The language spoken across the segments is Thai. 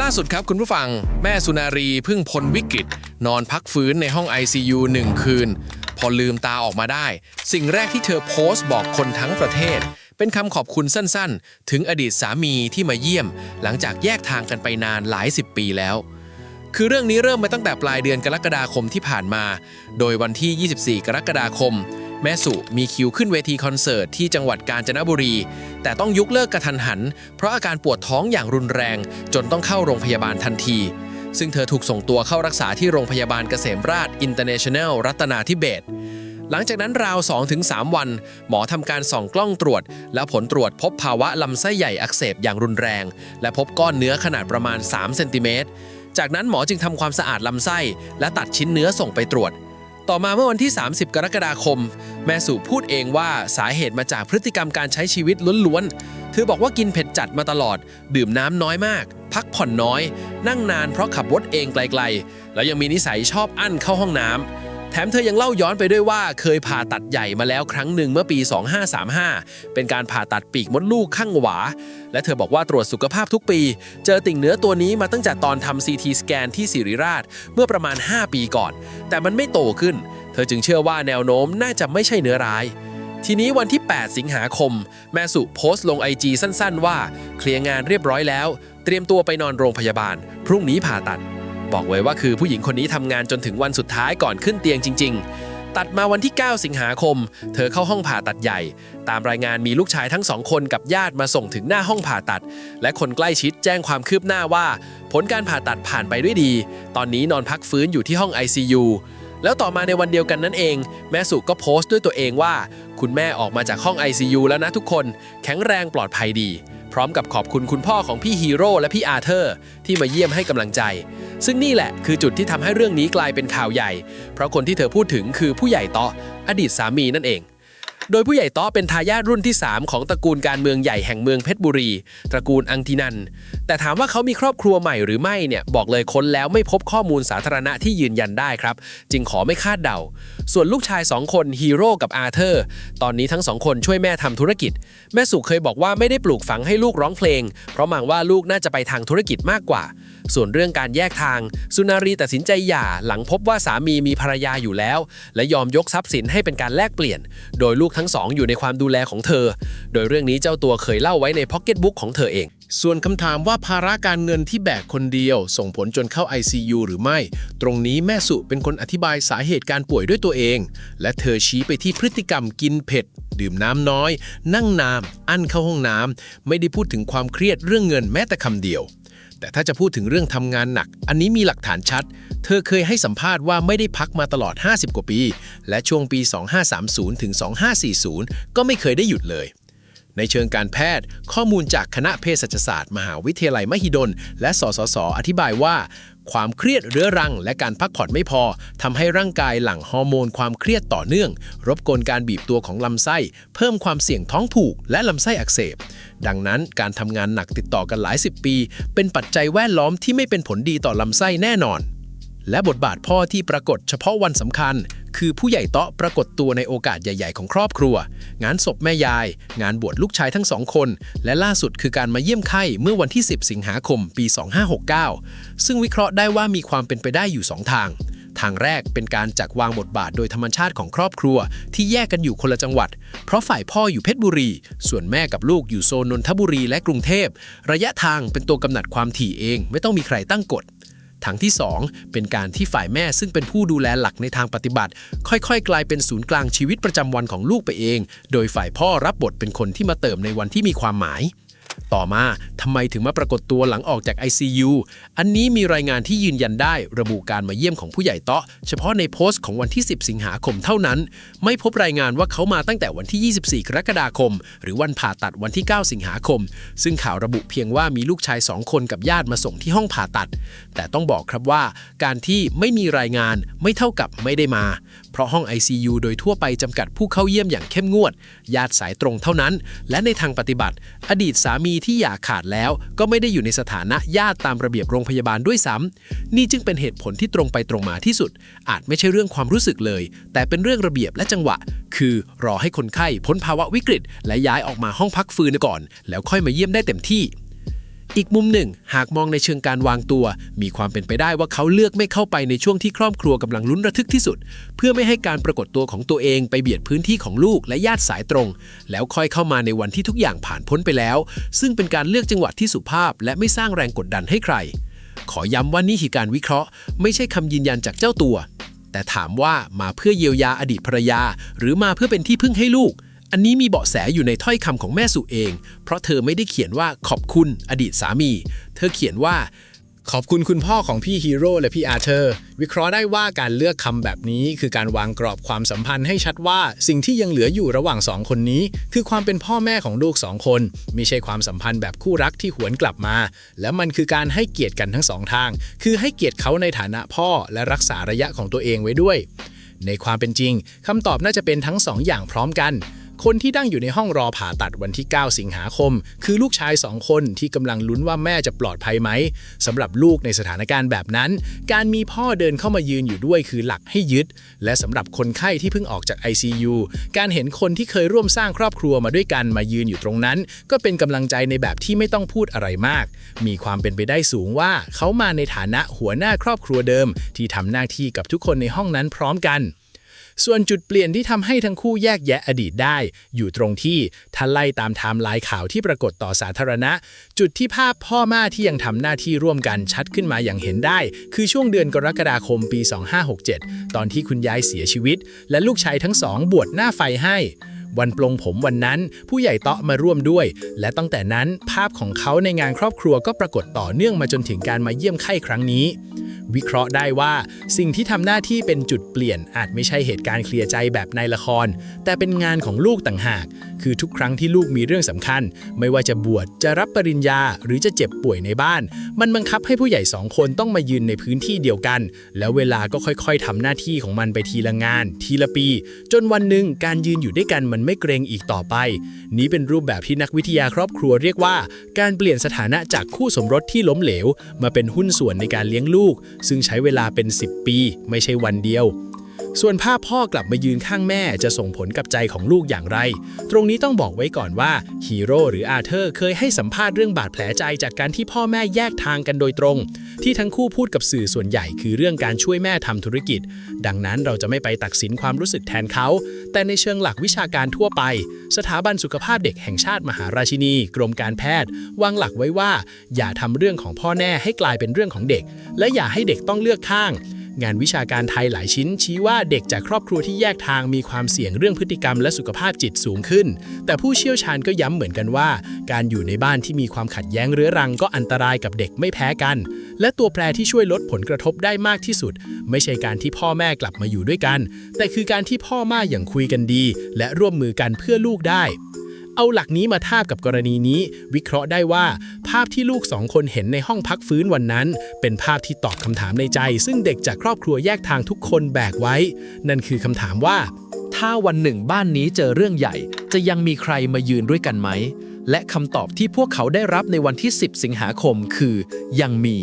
ล่าสุดครับคุณผู้ฟังแม่สุนารีเพิ่งพ้นวิกฤตนอนพักฟื้นในห้อง ICU 1 คืนพอลืมตาออกมาได้สิ่งแรกที่เธอโพสต์บอกคนทั้งประเทศเป็นคำขอบคุณสั้นๆถึงอดีตสามีที่มาเยี่ยมหลังจากแยกทางกันไปนานหลาย10 ปีแล้วคือเรื่องนี้เริ่มมาตั้งแต่ปลายเดือนกรกฎาคมที่ผ่านมาโดยวันที่ 24 กรกฎาคมแม่สุมีคิวขึ้นเวทีคอนเสิร์ตที่จังหวัดกาญจนบุรีแต่ต้องยกเลิกกระทันหันเพราะอาการปวดท้องอย่างรุนแรงจนต้องเข้าโรงพยาบาลทันทีซึ่งเธอถูกส่งตัวเข้ารักษาที่โรงพยาบาลเกษมราษฎร์อินเตอร์เนชั่นแนลรัตนาธิเบศรหลังจากนั้นราว 2-3 วันหมอทำการส่องกล้องตรวจแล้วผลตรวจพบภาวะลำไส้ใหญ่อักเสบอย่างรุนแรงและพบก้อนเนื้อขนาดประมาณ3 เซนติเมตรจากนั้นหมอจึงทำความสะอาดลำไส้และตัดชิ้นเนื้อส่งไปตรวจต่อมาเมื่อวันที่ 30 กรกฎาคมแม่สุพูดเองว่าสาเหตุมาจากพฤติกรรมการใช้ชีวิตล้วนๆเธอบอกว่ากินเผ็ดจัดมาตลอดดื่มน้ำน้อยมากพักผ่อนน้อยนั่งนานเพราะขับรถเองไกลๆแล้วยังมีนิสัยชอบอั้นเข้าห้องน้ำแถมเธอยังเล่าย้อนไปด้วยว่าเคยผ่าตัดใหญ่มาแล้วครั้งหนึ่งเมื่อปี 2535 เป็นการผ่าตัดปีกมดลูกข้างขวาและเธอบอกว่าตรวจสุขภาพทุกปีเจอติ่งเนื้อตัวนี้มาตั้งแต่ตอนทำ CT สแกนที่ศิริราชเมื่อประมาณ 5 ปีก่อนแต่มันไม่โตขึ้นเธอจึงเชื่อว่าแนวโน้มน่าจะไม่ใช่เนื้อร้ายทีนี้วันที่ 8 สิงหาคมแม่สุโพสต์ลง IG สั้นๆว่าเคลียร์งานเรียบร้อยแล้วเตรียมตัวไปนอนโรงพยาบาลพรุ่งนี้ผ่าตัดบอกไว้ว่าคือผู้หญิงคนนี้ทำงานจนถึงวันสุดท้ายก่อนขึ้นเตียงจริงๆตัดมาวันที่ 9 สิงหาคมเธอเข้าห้องผ่าตัดใหญ่ตามรายงานมีลูกชายทั้ง2 คนกับญาติมาส่งถึงหน้าห้องผ่าตัดและคนใกล้ชิดแจ้งความคืบหน้าว่าผลการผ่าตัดผ่านไปด้วยดีตอนนี้นอนพักฟื้นอยู่ที่ห้อง ICU แล้วต่อมาในวันเดียวกันนั่นเองแม่สุก็โพสต์ด้วยตัวเองว่าคุณแม่ออกมาจากห้อง ICU แล้วนะทุกคนแข็งแรงปลอดภัยดีพร้อมกับขอบคุณคุณพ่อของพี่ฮีโร่และพี่อาร์เธอร์ที่มาเยี่ยมให้กำลังใจซึ่งนี่แหละคือจุดที่ทำให้เรื่องนี้กลายเป็นข่าวใหญ่เพราะคนที่เธอพูดถึงคือผู้ใหญ่ต๊ออดีตสามีนั่นเองโดยผู้ใหญ่ต๊อเป็นทายาทรุ่นที่ 3 ของตระกูลการเมืองใหญ่แห่งเมืองเพชรบุรีตระกูลอังทินันแต่ถามว่าเขามีครอบครัวใหม่หรือไม่เนี่ยบอกเลยค้นแล้วไม่พบข้อมูลสาธารณะที่ยืนยันได้ครับจึงขอไม่คาดเดาส่วนลูกชาย2 คนฮีโร่กับอาร์เธอร์ตอนนี้ทั้ง2 คนช่วยแม่ทำธุรกิจแม่สุเคยบอกว่าไม่ได้ปลูกฝังให้ลูกร้องเพลงเพราะมองว่าลูกน่าจะไปทางธุรกิจมากกว่าส่วนเรื่องการแยกทางสุนารีตัดสินใจหย่าหลังพบว่าสามีมีภรรยาอยู่แล้วและยอมยกทรัพย์สินให้เป็นการแลกเปลี่ยนโดยลูกทั้ง2อยู่ในความดูแลของเธอโดยเรื่องนี้เจ้าตัวเคยเล่าไว้ในพ็อกเก็ตบุ๊กของเธอเองส่วนคำถามว่าภาระการเงินที่แบกคนเดียวส่งผลจนเข้า ICU หรือไม่ตรงนี้แม่สุเป็นคนอธิบายสาเหตุการป่วยด้วยตัวเองและเธอชี้ไปที่พฤติกรรมกินเผ็ดดื่มน้ำน้อยนั่งนานอั้นเข้าห้องน้ำไม่ได้พูดถึงความเครียดเรื่องเงินแม้แต่คำเดียวแต่ถ้าจะพูดถึงเรื่องทำงานหนักอันนี้มีหลักฐานชัดเธอเคยให้สัมภาษณ์ว่าไม่ได้พักมาตลอด50 กว่าปีและช่วงปี 2530 ถึง 2540 ก็ไม่เคยได้หยุดเลยในเชิงการแพทย์ข้อมูลจากคณะเภสัชศาสตร์มหาวิทยาลัยมหิดลและสสส.อธิบายว่าความเครียดเรื้อรังและการพักผ่อนไม่พอทำให้ร่างกายหลั่งฮอร์โมนความเครียดต่อเนื่องรบกวนการบีบตัวของลำไส้เพิ่มความเสี่ยงท้องผูกและลำไส้อักเสบดังนั้นการทำงานหนักติดต่อกันหลาย10 ปีเป็นปัจจัยแวดล้อมที่ไม่เป็นผลดีต่อลำไส้แน่นอนและบทบาทพ่อที่ปรากฏเฉพาะวันสำคัญคือผู้ใหญ่เตาะปรากฏตัวในโอกาสใหญ่ๆของครอบครัวงานศพแม่ยายงานบวชลูกชายทั้ง2 คนและล่าสุดคือการมาเยี่ยมไข้เมื่อวันที่ 10 สิงหาคม ปี 2569 ซึ่งวิเคราะห์ได้ว่ามีความเป็นไปได้อยู่2 ทางทางแรกเป็นการจัดวางบทบาทโดยธรรมชาติของครอบครัวที่แยกกันอยู่คนละจังหวัดเพราะฝ่ายพ่ออยู่เพชรบุรีส่วนแม่กับลูกอยู่โซนนนทบุรีและกรุงเทพระยะทางเป็นตัวกำหนดความถี่เองไม่ต้องมีใครตั้งกฎทางที่ 2 เป็นการที่ฝ่ายแม่ซึ่งเป็นผู้ดูแลหลักในทางปฏิบัติค่อยๆกลายเป็นศูนย์กลางชีวิตประจำวันของลูกไปเองโดยฝ่ายพ่อรับบทเป็นคนที่มาเติมในวันที่มีความหมายต่อมาทำไมถึงมาปรากฏตัวหลังออกจาก ICU อันนี้มีรายงานที่ยืนยันได้ระบุการมาเยี่ยมของผู้ใหญ่เตาะเฉพาะในโพสต์ของวันที่ 10 สิงหาคมเท่านั้นไม่พบรายงานว่าเขามาตั้งแต่วันที่ 24 กรกฎาคมหรือวันผ่าตัดวันที่ 9 สิงหาคมซึ่งข่าวระบุเพียงว่ามีลูกชาย 2 คนกับญาติมาส่งที่ห้องผ่าตัดแต่ต้องบอกครับว่าการที่ไม่มีรายงานไม่เท่ากับไม่ได้มาเพราะห้อง ICU โดยทั่วไปจำกัดผู้เข้าเยี่ยมอย่างเข้มงวดญาติสายตรงเท่านั้นและในทางปฏิบัติอดีตสามีที่อย่าขาดแล้วก็ไม่ได้อยู่ในสถานะญาติตามระเบียบโรงพยาบาลด้วยซ้ำนี่จึงเป็นเหตุผลที่ตรงไปตรงมาที่สุดอาจไม่ใช่เรื่องความรู้สึกเลยแต่เป็นเรื่องระเบียบและจังหวะคือรอให้คนไข้พ้นภาวะวิกฤตและย้ายออกมาห้องพักฟื้นก่อนแล้วค่อยมาเยี่ยมได้เต็มที่ อีกมุมหนึ่งหากมองในเชิงการวางตัวมีความเป็นไปได้ว่าเขาเลือกไม่เข้าไปในช่วงที่ครอบครัวกำลังลุ้นระทึกที่สุดเพื่อไม่ให้การปรากฏตัวของตัวเองไปเบียดพื้นที่ของลูกและญาติสายตรงแล้วค่อยเข้ามาในวันที่ทุกอย่างผ่านพ้นไปแล้วซึ่งเป็นการเลือกจังหวะที่สุภาพและไม่สร้างแรงกดดันให้ใครขอย้ำว่านี่คือการวิเคราะห์ไม่ใช่คำยืนยันจากเจ้าตัวแต่ถามว่ามาเพื่อเยียวยาอดีตภรรยาหรือมาเพื่อเป็นที่พึ่งให้ลูกอันนี้มีเบาะแสอยู่ในถ้อยคำของแม่สุเองเพราะเธอไม่ได้เขียนว่าขอบคุณอดีตสามีเธอเขียนว่าขอบคุณคุณพ่อของพี่ฮีโร่และพี่อาร์เธอร์วิเคราะห์ได้ว่าการเลือกคำแบบนี้คือการวางกรอบความสัมพันธ์ให้ชัดว่าสิ่งที่ยังเหลืออยู่ระหว่างสองคนนี้คือความเป็นพ่อแม่ของลูกสองคนไม่ใช่ความสัมพันธ์แบบคู่รักที่หวนกลับมาและมันคือการให้เกียรติกันทั้งสองทางคือให้เกียรติเขาในฐานะพ่อและรักษาระยะของตัวเองไว้ด้วยในความเป็นจริงคำตอบน่าจะเป็นทั้งสองอย่างพร้อมกันคนที่นั่งอยู่ในห้องรอผ่าตัดวันที่ 9 สิงหาคมคือลูกชาย2 คนที่กำลังลุ้นว่าแม่จะปลอดภัยไหมสำหรับลูกในสถานการณ์แบบนั้นการมีพ่อเดินเข้ามายืนอยู่ด้วยคือหลักให้ยึดและสำหรับคนไข้ที่เพิ่งออกจาก ICU การเห็นคนที่เคยร่วมสร้างครอบครัวมาด้วยกันมายืนอยู่ตรงนั้นก็เป็นกำลังใจในแบบที่ไม่ต้องพูดอะไรมากมีความเป็นไปได้สูงว่าเขามาในฐานะหัวหน้าครอบครัวเดิมที่ทำหน้าที่กับทุกคนในห้องนั้นพร้อมกันส่วนจุดเปลี่ยนที่ทำให้ทั้งคู่แยกแยะอดีตได้อยู่ตรงที่ถ้าไล่ตามไทม์ไลน์ข่าวที่ปรากฏต่อสาธารณะจุดที่ภาพพ่อแม่ที่ยังทำหน้าที่ร่วมกันชัดขึ้นมาอย่างเห็นได้คือช่วงเดือนกรกฎาคมปี 2567 ตอนที่คุณยายเสียชีวิตและลูกชายทั้งสองบวชหน้าไฟให้วันปลงผมวันนั้นผู้ใหญ่เตาะมาร่วมด้วยและตั้งแต่นั้นภาพของเขาในงานครอบครัวก็ปรากฏต่อเนื่องมาจนถึงการมาเยี่ยมไข้ครั้งนี้วิเคราะห์ได้ว่าสิ่งที่ทำหน้าที่เป็นจุดเปลี่ยนอาจไม่ใช่เหตุการณ์เคลียร์ใจแบบในละครแต่เป็นงานของลูกต่างหากคือทุกครั้งที่ลูกมีเรื่องสำคัญไม่ว่าจะบวชจะรับปริญญาหรือจะเจ็บป่วยในบ้านมันบังคับให้ผู้ใหญ่2 คนต้องมายืนในพื้นที่เดียวกันแล้วเวลาก็ค่อยๆทำหน้าที่ของมันไปทีละงานทีละปีจนวันหนึ่งการยืนอยู่ด้วยกันมันไม่เกรงอีกต่อไปนี้เป็นรูปแบบที่นักวิทยาครอบครัวเรียกว่าการเปลี่ยนสถานะจากคู่สมรสที่ล้มเหลวมาเป็นหุ้นส่วนในการเลี้ยงลูกซึ่งใช้เวลาเป็น10 ปีไม่ใช่วันเดียวส่วนภาพพ่อกลับมายืนข้างแม่จะส่งผลกับใจของลูกอย่างไรตรงนี้ต้องบอกไว้ก่อนว่าฮีโร่หรืออาร์เธอร์เคยให้สัมภาษณ์เรื่องบาดแผลใจจากการที่พ่อแม่แยกทางกันโดยตรงที่ทั้งคู่พูดกับสื่อส่วนใหญ่คือเรื่องการช่วยแม่ทำธุรกิจดังนั้นเราจะไม่ไปตัดสินความรู้สึกแทนเขาแต่ในเชิงหลักวิชาการทั่วไปสถาบันสุขภาพเด็กแห่งชาติมหาราชินีกรมการแพทย์วางหลักไว้ว่าอย่าทำเรื่องของพ่อแม่ให้กลายเป็นเรื่องของเด็กและอย่าให้เด็กต้องเลือกข้างงานวิชาการไทยหลายชิ้นชี้ว่าเด็กจากครอบครัวที่แยกทางมีความเสี่ยงเรื่องพฤติกรรมและสุขภาพจิตสูงขึ้นแต่ผู้เชี่ยวชาญก็ย้ำเหมือนกันว่าการอยู่ในบ้านที่มีความขัดแย้งเรื้อรังก็อันตรายกับเด็กไม่แพ้กันและตัวแปรที่ช่วยลดผลกระทบได้มากที่สุดไม่ใช่การที่พ่อแม่กลับมาอยู่ด้วยกันแต่คือการที่พ่อแม่อย่างคุยกันดีและร่วมมือกันเพื่อลูกได้เอาหลักนี้มาทาบกับกรณีนี้วิเคราะห์ได้ว่าภาพที่ลูก2 คนเห็นในห้องพักฟื้นวันนั้นเป็นภาพที่ตอบคำถามในใจซึ่งเด็กจากครอบครัวแยกทางทุกคนแบกไว้นั่นคือคำถามว่าถ้าวันหนึ่งบ้านนี้เจอเรื่องใหญ่จะยังมีใครมายืนด้วยกันไหมและคำตอบที่พวกเขาได้รับในวันที่10 สิงหาคมคือยังมี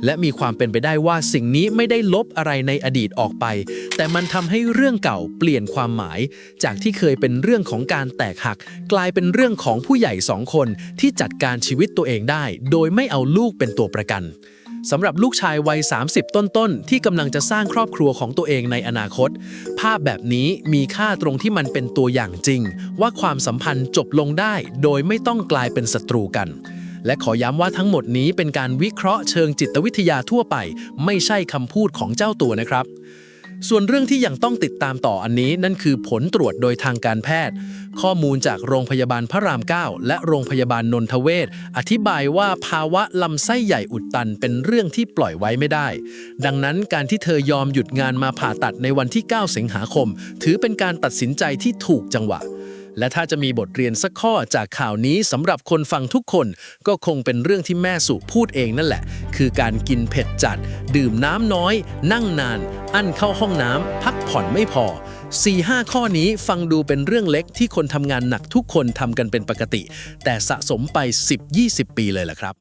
และมีความเป็นไปได้ว่าสิ่งนี้ไม่ได้ลบอะไรในอดีตออกไปแต่มันทำให้เรื่องเก่าเปลี่ยนความหมายจากที่เคยเป็นเรื่องของการแตกหักกลายเป็นเรื่องของผู้ใหญ่2 คนที่จัดการชีวิตตัวเองได้โดยไม่เอาลูกเป็นตัวประกันสำหรับลูกชายวัย30 ต้นๆที่กำลังจะสร้างครอบครัวของตัวเองในอนาคตภาพแบบนี้มีค่าตรงที่มันเป็นตัวอย่างจริงว่าความสัมพันธ์จบลงได้โดยไม่ต้องกลายเป็นศัตรูกันและขอย้ำว่าทั้งหมดนี้เป็นการวิเคราะห์เชิงจิตวิทยาทั่วไปไม่ใช่คำพูดของเจ้าตัวนะครับส่วนเรื่องที่ยังต้องติดตามต่ออันนี้นั่นคือผลตรวจโดยทางการแพทย์ข้อมูลจากโรงพยาบาลพระราม 9 และโรงพยาบาลนนทเวศอธิบายว่าภาวะลำไส้ใหญ่อุดตันเป็นเรื่องที่ปล่อยไว้ไม่ได้ดังนั้นการที่เธอยอมหยุดงานมาผ่าตัดในวันที่ 9 สิงหาคมถือเป็นการตัดสินใจที่ถูกจังหวะและถ้าจะมีบทเรียนสักข้อจากข่าวนี้สำหรับคนฟังทุกคนก็คงเป็นเรื่องที่แม่สุพูดเองนั่นแหละคือการกินเผ็ดจัดดื่มน้ำน้อยนั่งนานอั้นเข้าห้องน้ำพักผ่อนไม่พอ 4-5 ข้อนี้ฟังดูเป็นเรื่องเล็กที่คนทำงานหนักทุกคนทำกันเป็นปกติแต่สะสมไป 10-20 ปีเลยล่ะครับ